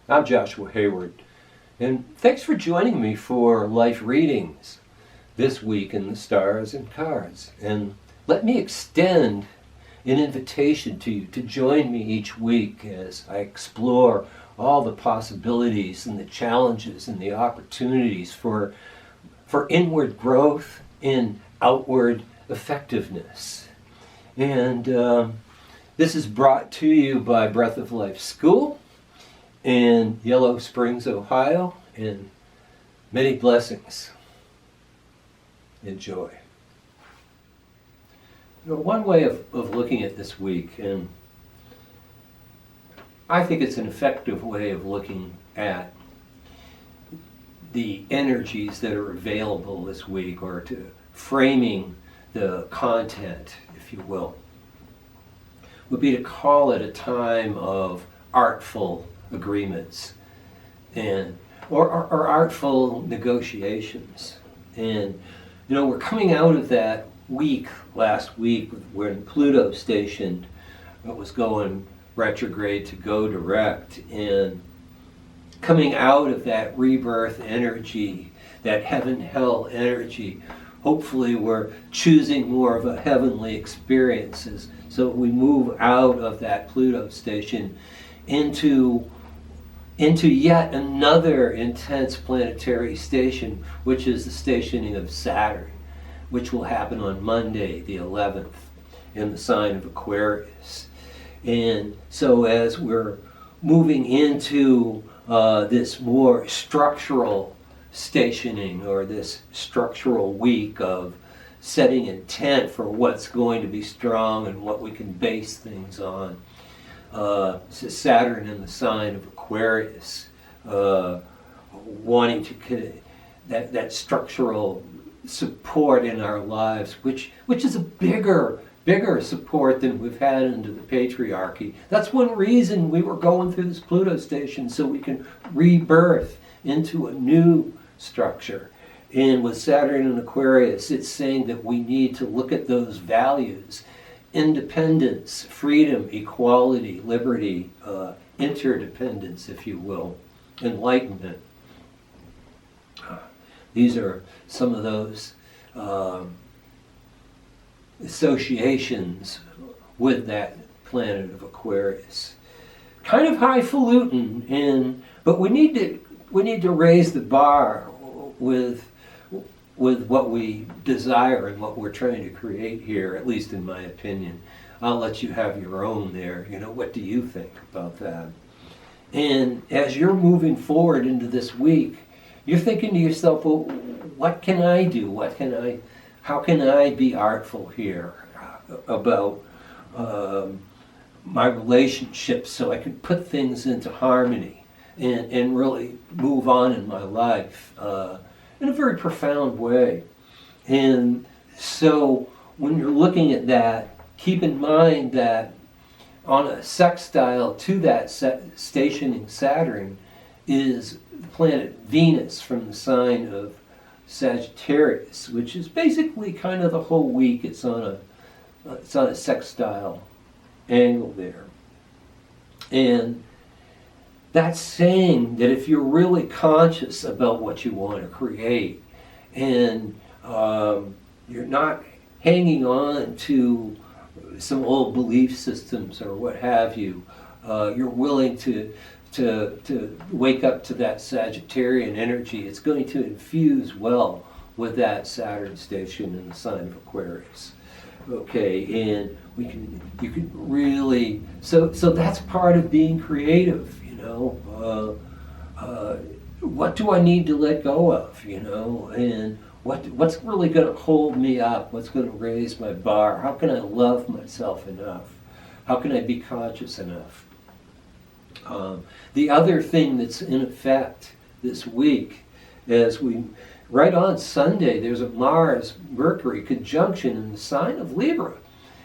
I'm Joshua Hayward, and thanks for joining me for life readings this week in the Stars and Cards. And let me extend an invitation to you to join me each week as I explore all the possibilities and the challenges and the opportunities for inward growth and outward effectiveness. And this is brought to you by Breath of Life School in Yellow Springs, Ohio, and many blessings. Enjoy. One way of looking at this week, and I think it's an effective way of looking at the energies that are available this week, or to framing the content, if you will, would be to call it a time of artful agreements and or artful negotiations. And we're coming out of that week last week when Pluto stationed was going retrograde to go direct, and coming out of that rebirth energy, that heaven hell energy. Hopefully we're choosing more of a heavenly experiences, so we move out of that Pluto station into yet another intense planetary station, which is the stationing of Saturn, which will happen on Monday the 11th in the sign of Aquarius. And so as we're moving into this more structural stationing, or this structural week of setting intent for what's going to be strong and what we can base things on, Saturn in the sign of Aquarius, wanting to that structural support in our lives, which is a bigger support than we've had under the patriarchy. That's one reason we were going through this Pluto station, so we can rebirth into a new structure. And with Saturn in Aquarius, it's saying that we need to look at those values: independence, freedom, equality, liberty, interdependence, if you will, enlightenment. These are some of those associations with that planet of Aquarius. Kind of highfalutin, but we need to raise the bar with what we desire and what we're trying to create here, at least in my opinion. I'll let you have your own there. What do you think about that? And as you're moving forward into this week, you're thinking to yourself, well, what can I do? How can I be artful here about my relationships, so I can put things into harmony and really move on in my life in a very profound way. And so when you're looking at that, keep in mind that on a sextile to that stationing Saturn is the planet Venus from the sign of Sagittarius, which is basically kind of the whole week. It's on a sextile angle there. And that's saying that if you're really conscious about what you want to create, and you're not hanging on to some old belief systems or what have you, you're willing to wake up to that Sagittarian energy, it's going to infuse well with that Saturn station in the sign of Aquarius. Okay, and you can really, so that's part of being creative. What do I need to let go of? And what's really going to hold me up? What's going to raise my bar? How can I love myself enough? How can I be conscious enough? The other thing that's in effect this week, right on Sunday, there's a Mars-Mercury conjunction in the sign of Libra.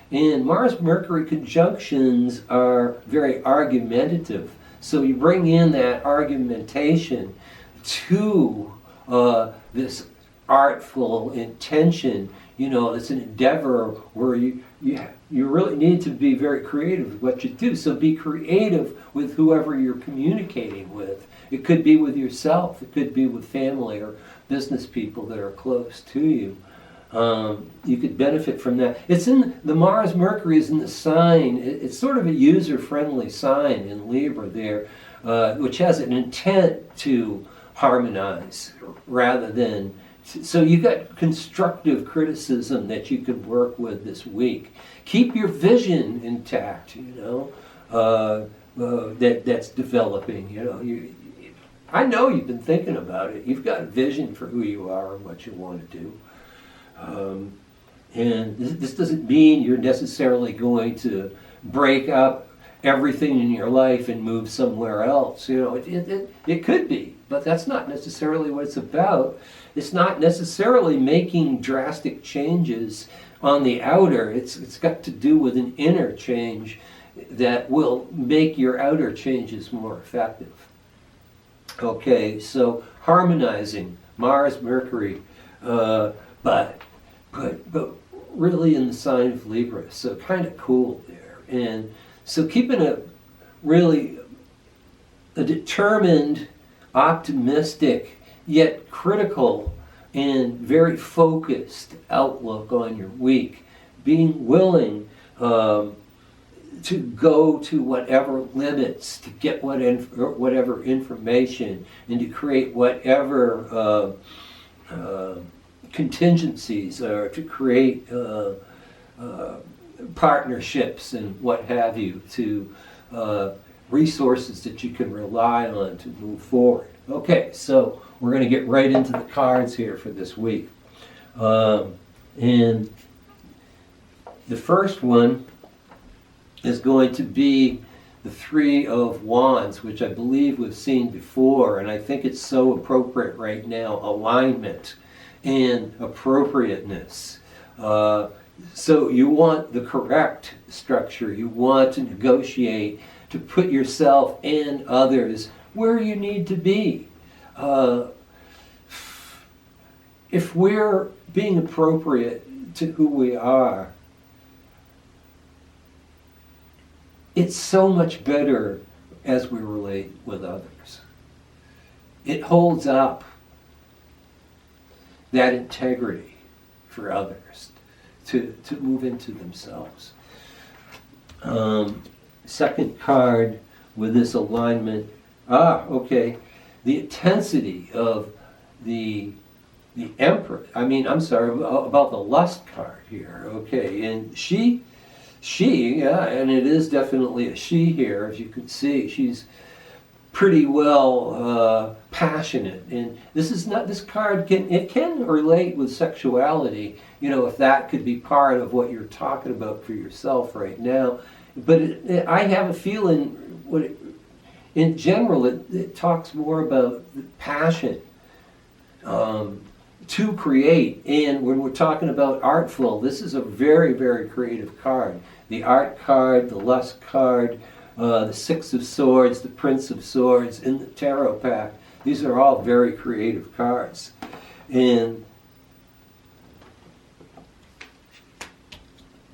And Mars-Mercury conjunctions are very argumentative. So you bring in that argumentation to this artful intention. It's an endeavor where you really need to be very creative with what you do. So be creative with whoever you're communicating with. It could be with yourself. It could be with family or business people that are close to you. You could benefit from that. It's in the Mars Mercury is in the sign. It's sort of a user-friendly sign in Libra there, which has an intent to harmonize rather than. So you got constructive criticism that you can work with this week. Keep your vision intact. That's developing. I know you've been thinking about it. You've got a vision for who you are and what you want to do. And this doesn't mean you're necessarily going to break up everything in your life and move somewhere else. It could be, but that's not necessarily what it's about. It's not necessarily making drastic changes on the outer. It's got to do with an inner change that will make your outer changes more effective. Okay, so harmonizing Mars, Mercury, but really in the sign of Libra, so kind of cool there. And so keeping a determined, optimistic, yet critical and very focused outlook on your week, being willing to go to whatever limits to get whatever information and to create whatever contingencies or to create partnerships and what have you, to resources that you can rely on to move forward. Okay, so we're going to get right into the cards here for this week. And the first one is going to be the Three of Wands, which I believe we've seen before, and I think it's so appropriate right now, alignment and appropriateness. So you want the correct structure. You want to negotiate, to put yourself and others where you need to be. If we're being appropriate to who we are, it's so much better as we relate with others. It holds up that integrity for others to move into themselves. Second card with this alignment. Okay. The intensity of the Empress. About the Lust card here. Okay. And she, and it is definitely a she here, as you can see. She's pretty well passionate, and this card can relate with sexuality, if that could be part of what you're talking about for yourself right now. But I have a feeling in general it talks more about the passion to create. And when we're talking about artful, this is a very, very creative card. The Art card, the Lust card, the Six of Swords, the Prince of Swords, and the Tarot pack. These are all very creative cards. And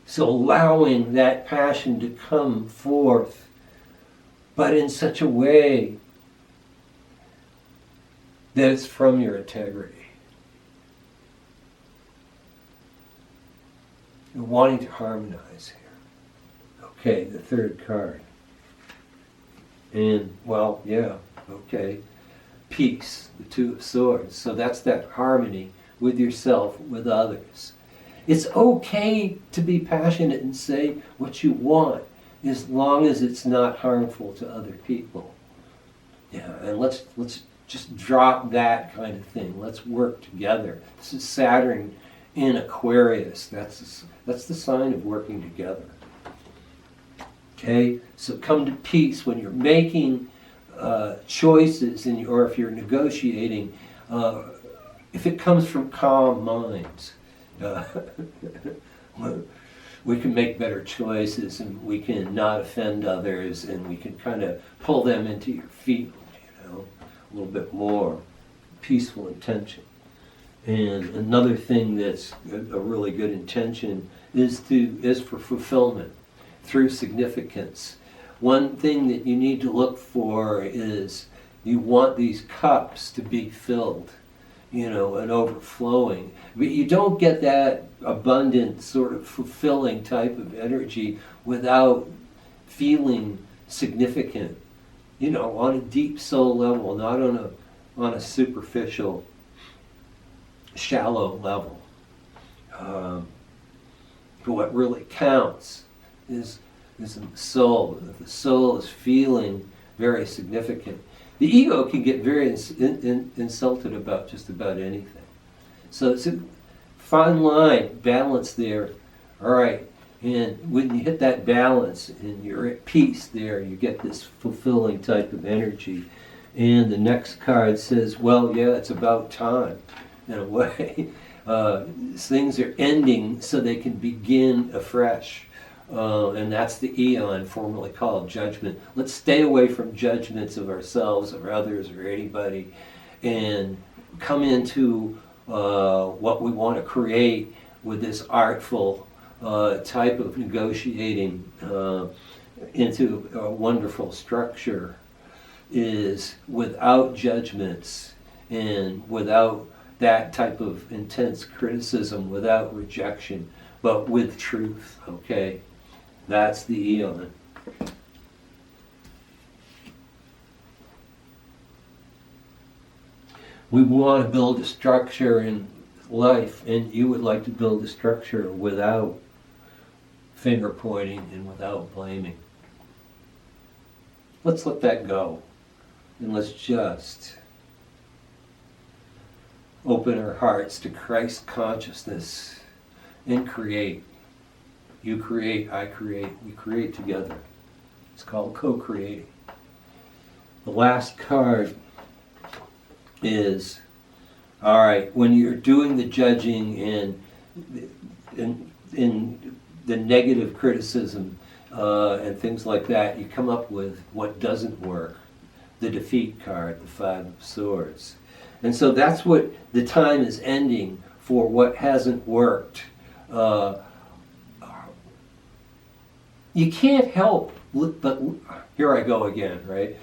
so allowing that passion to come forth, but in such a way that it's from your integrity. You're wanting to harmonize here. Okay, the third card. And, peace, the Two of Swords. So that's that harmony with yourself, with others. It's okay to be passionate and say what you want, as long as it's not harmful to other people. Yeah, and let's just drop that kind of thing. Let's work together. This is Saturn in Aquarius. That's the sign of working together. Okay, so come to peace when you're making choices, or if you're negotiating. If it comes from calm minds, we can make better choices, and we can not offend others, and we can kind of pull them into your field, a little bit more peaceful intention. And another thing that's a really good intention is for fulfillment through significance. One thing that you need to look for is you want these cups to be filled, and overflowing. But you don't get that abundant, sort of fulfilling type of energy without feeling significant, on a deep soul level, not on a superficial, shallow level. What really counts is the soul. If the soul is feeling very significant, the ego can get very insulted about just about anything. So it's a fine line, balance there. All right, and when you hit that balance and you're at peace there, you get this fulfilling type of energy. And the next card says, well, yeah, it's about time, in a way. Things are ending so they can begin afresh. And that's the eon, formerly called judgment. Let's stay away from judgments of ourselves or others or anybody and come into what we want to create with this artful type of negotiating into a wonderful structure is without judgments and without that type of intense criticism, without rejection, but with truth, okay? That's the eon. We want to build a structure in life, and you would like to build a structure without finger pointing and without blaming. Let's let that go, and let's just open our hearts to Christ consciousness and create. You create, I create, we create together. It's called co-creating. The last card is, all right, when you're doing the judging and in the negative criticism and things like that, you come up with what doesn't work. The defeat card, the Five of Swords. And so that's what the time is ending for what hasn't worked. You can't help, but here I go again, right?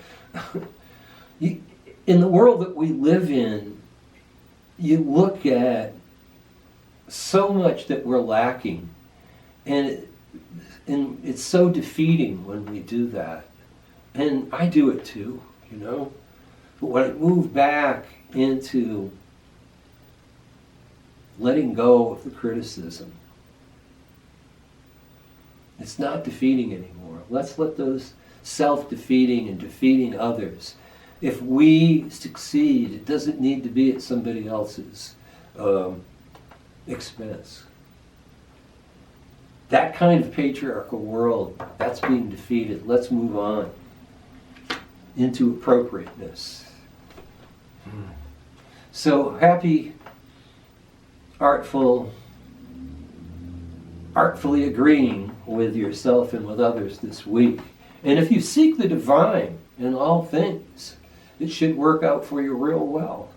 In the world that we live in, you look at so much that we're lacking, and it's so defeating when we do that. And I do it too, But when I move back into letting go of the criticism, it's not defeating anymore. Let's let those self-defeating and defeating others. If we succeed, it doesn't need to be at somebody else's expense. That kind of patriarchal world, that's being defeated. Let's move on into appropriateness. So happy, artfully agreeing with yourself and with others this week. And if you seek the divine in all things, it should work out for you real well.